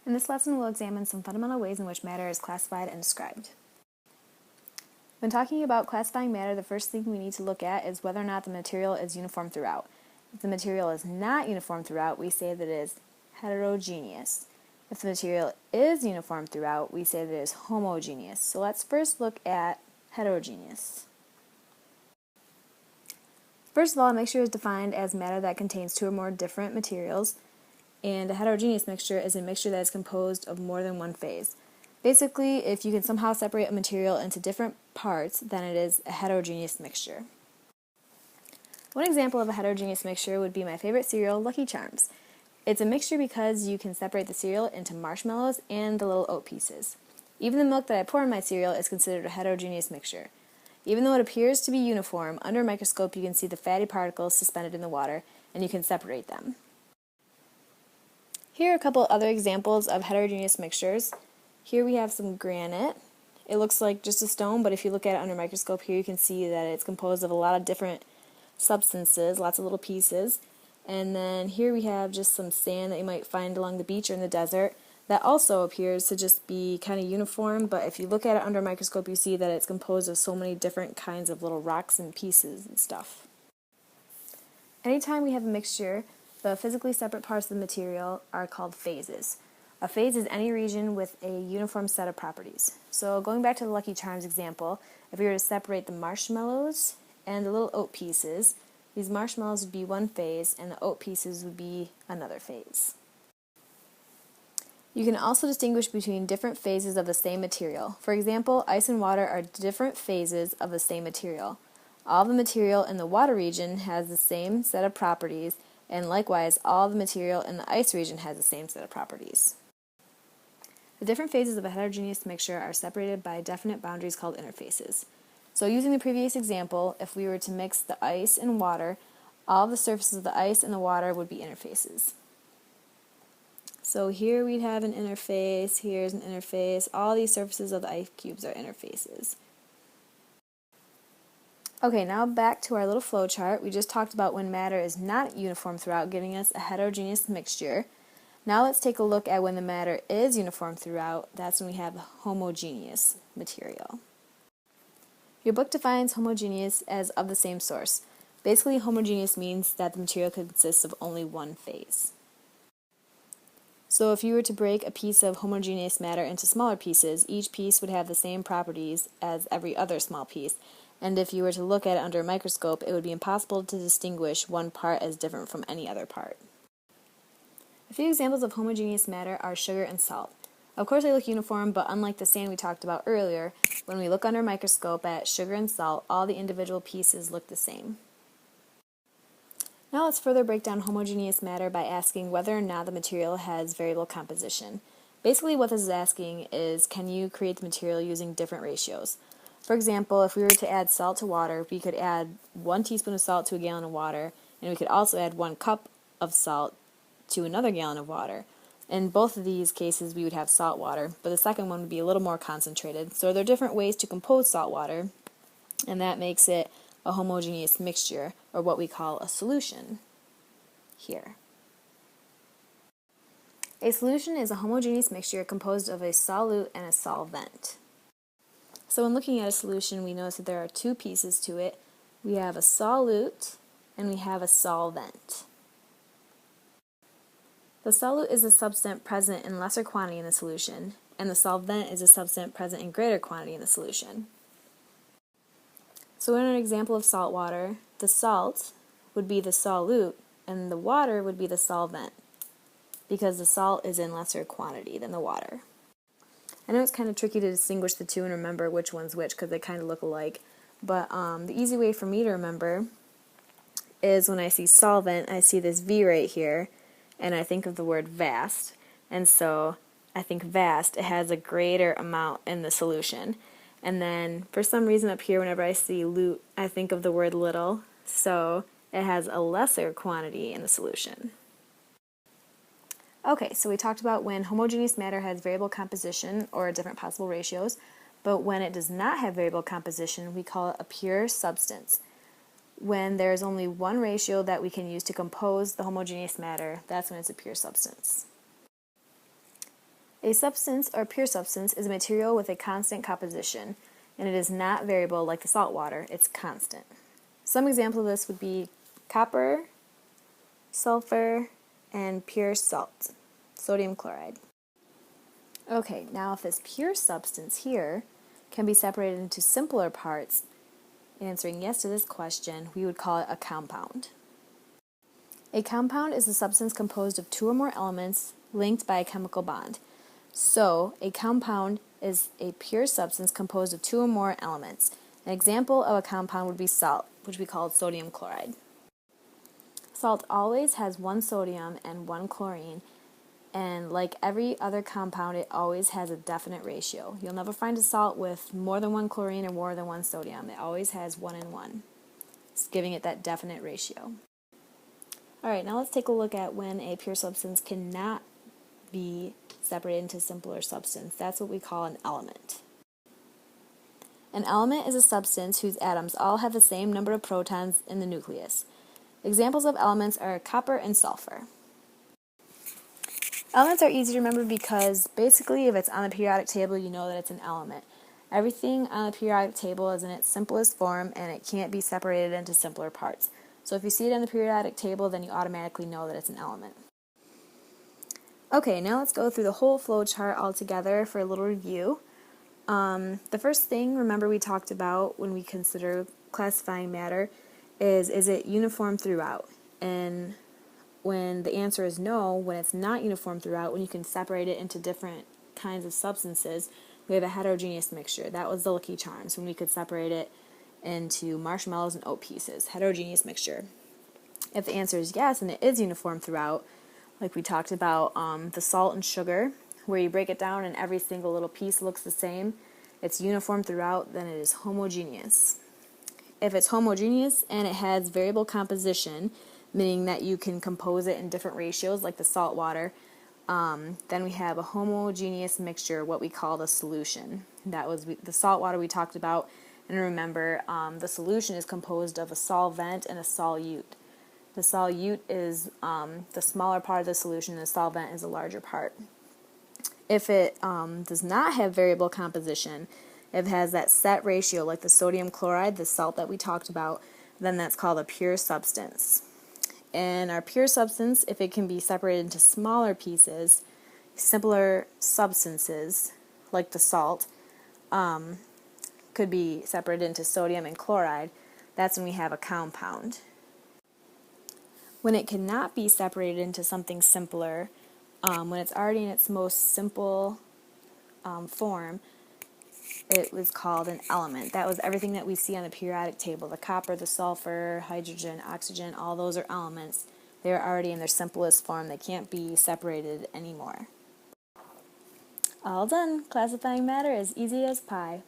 In this lesson, we'll examine some fundamental ways in which matter is classified and described. When talking about classifying matter, the first thing we need to look at is whether or not the material is uniform throughout. If the material is not uniform throughout, we say that it is heterogeneous. If the material is uniform throughout, we say that it is homogeneous. So let's first look at heterogeneous. First of all, a mixture is defined as matter that contains two or more different materials, and a heterogeneous mixture is a mixture that is composed of more than one phase. Basically, if you can somehow separate a material into different parts, then it is a heterogeneous mixture. One example of a heterogeneous mixture would be my favorite cereal, Lucky Charms. It's a mixture because you can separate the cereal into marshmallows and the little oat pieces. Even the milk that I pour in my cereal is considered a heterogeneous mixture. Even though it appears to be uniform, under a microscope you can see the fatty particles suspended in the water, and you can separate them. Here are a couple other examples of heterogeneous mixtures. Here we have some granite. It looks like just a stone, but if you look at it under a microscope here, you can see that it's composed of a lot of different substances, lots of little pieces. And then here we have just some sand that you might find along the beach or in the desert that also appears to just be kind of uniform, but if you look at it under a microscope, you see that it's composed of so many different kinds of little rocks and pieces and stuff. Anytime we have a mixture, the physically separate parts of the material are called phases. A phase is any region with a uniform set of properties. So going back to the Lucky Charms example, if we were to separate the marshmallows and the little oat pieces, these marshmallows would be one phase and the oat pieces would be another phase. You can also distinguish between different phases of the same material. For example, ice and water are different phases of the same material. All the material in the water region has the same set of properties, and likewise, all the material in the ice region has the same set of properties. The different phases of a heterogeneous mixture are separated by definite boundaries called interfaces. So using the previous example, if we were to mix the ice and water, all the surfaces of the ice and the water would be interfaces. So here we'd have an interface, here's an interface, all these surfaces of the ice cubes are interfaces. Okay, now back to our little flow chart. We just talked about when matter is not uniform throughout, giving us a heterogeneous mixture. Now let's take a look at when the matter is uniform throughout. That's when we have homogeneous material. Your book defines homogeneous as of the same source. Basically, homogeneous means that the material consists of only one phase. So if you were to break a piece of homogeneous matter into smaller pieces, each piece would have the same properties as every other small piece, and if you were to look at it under a microscope, it would be impossible to distinguish one part as different from any other part. A few examples of homogeneous matter are sugar and salt. Of course they look uniform, but unlike the sand we talked about earlier, when we look under a microscope at sugar and salt, all the individual pieces look the same. Now let's further break down homogeneous matter by asking whether or not the material has variable composition. Basically what this is asking is, can you create the material using different ratios? For example, if we were to add salt to water, we could add 1 teaspoon of salt to a gallon of water, and we could also add 1 cup of salt to another gallon of water. In both of these cases, we would have salt water, but the second one would be a little more concentrated. So there are different ways to compose salt water, and that makes it a homogeneous mixture, or what we call a solution here. A solution is a homogeneous mixture composed of a solute and a solvent. So when looking at a solution, we notice that there are two pieces to it. We have a solute and we have a solvent. The solute is a substance present in lesser quantity in the solution, and the solvent is a substance present in greater quantity in the solution. So in an example of salt water, the salt would be the solute and the water would be the solvent, because the salt is in lesser quantity than the water. I know it's kind of tricky to distinguish the two and remember which one's which because they kind of look alike, but the easy way for me to remember is when I see solvent, I see this V right here, and I think of the word vast, and so I think vast, it has a greater amount in the solution. And then for some reason up here, whenever I see lute, I think of the word little, so it has a lesser quantity in the solution. Okay, so we talked about when homogeneous matter has variable composition or different possible ratios, but when it does not have variable composition, we call it a pure substance. When there's only one ratio that we can use to compose the homogeneous matter, that's when it's a pure substance. A substance or pure substance is a material with a constant composition, and it is not variable like the salt water, it's constant. Some examples of this would be copper, sulfur, and pure salt, sodium chloride. Okay, now if this pure substance here can be separated into simpler parts, answering yes to this question, we would call it a compound. A compound is a substance composed of two or more elements linked by a chemical bond. So, a compound is a pure substance composed of two or more elements. An example of a compound would be salt, which we call sodium chloride. Salt always has one sodium and one chlorine, and like every other compound, it always has a definite ratio. You'll never find a salt with more than one chlorine or more than one sodium. It always has 1 and 1. It's giving it that definite ratio. Alright, now let's take a look at when a pure substance cannot be separated into simpler substance. That's what we call an element. An element is a substance whose atoms all have the same number of protons in the nucleus. Examples of elements are copper and sulfur. Elements are easy to remember because basically if it's on the periodic table, you know that it's an element. Everything on the periodic table is in its simplest form and it can't be separated into simpler parts. So if you see it on the periodic table, then you automatically know that it's an element. Okay, now let's go through the whole flow chart all together for a little review. The first thing, remember we talked about when we consider classifying matter, is it uniform throughout? And when the answer is no, when it's not uniform throughout, when you can separate it into different kinds of substances, we have a heterogeneous mixture. That was the Lucky Charms, when we could separate it into marshmallows and oat pieces. Heterogeneous mixture. If the answer is yes and it is uniform throughout, like we talked about the salt and sugar, where you break it down and every single little piece looks the same, it's uniform throughout, then it is homogeneous. If it's homogeneous and it has variable composition, meaning that you can compose it in different ratios like the salt water, then we have a homogeneous mixture, what we call the solution. That was the salt water we talked about, and remember the solution is composed of a solvent and a solute. The solute is the smaller part of the solution, and the solvent is the larger part. If it does not have variable composition, if it has that set ratio like the sodium chloride, the salt that we talked about, then that's called a pure substance. And our pure substance, if it can be separated into smaller pieces, simpler substances like the salt, could be separated into sodium and chloride, that's when we have a compound. When it cannot be separated into something simpler, when it's already in its most simple form, it was called an element. That was everything that we see on the periodic table. The copper, the sulfur, hydrogen, oxygen, all those are elements. They're already in their simplest form. They can't be separated anymore. All done. Classifying matter as easy as pie.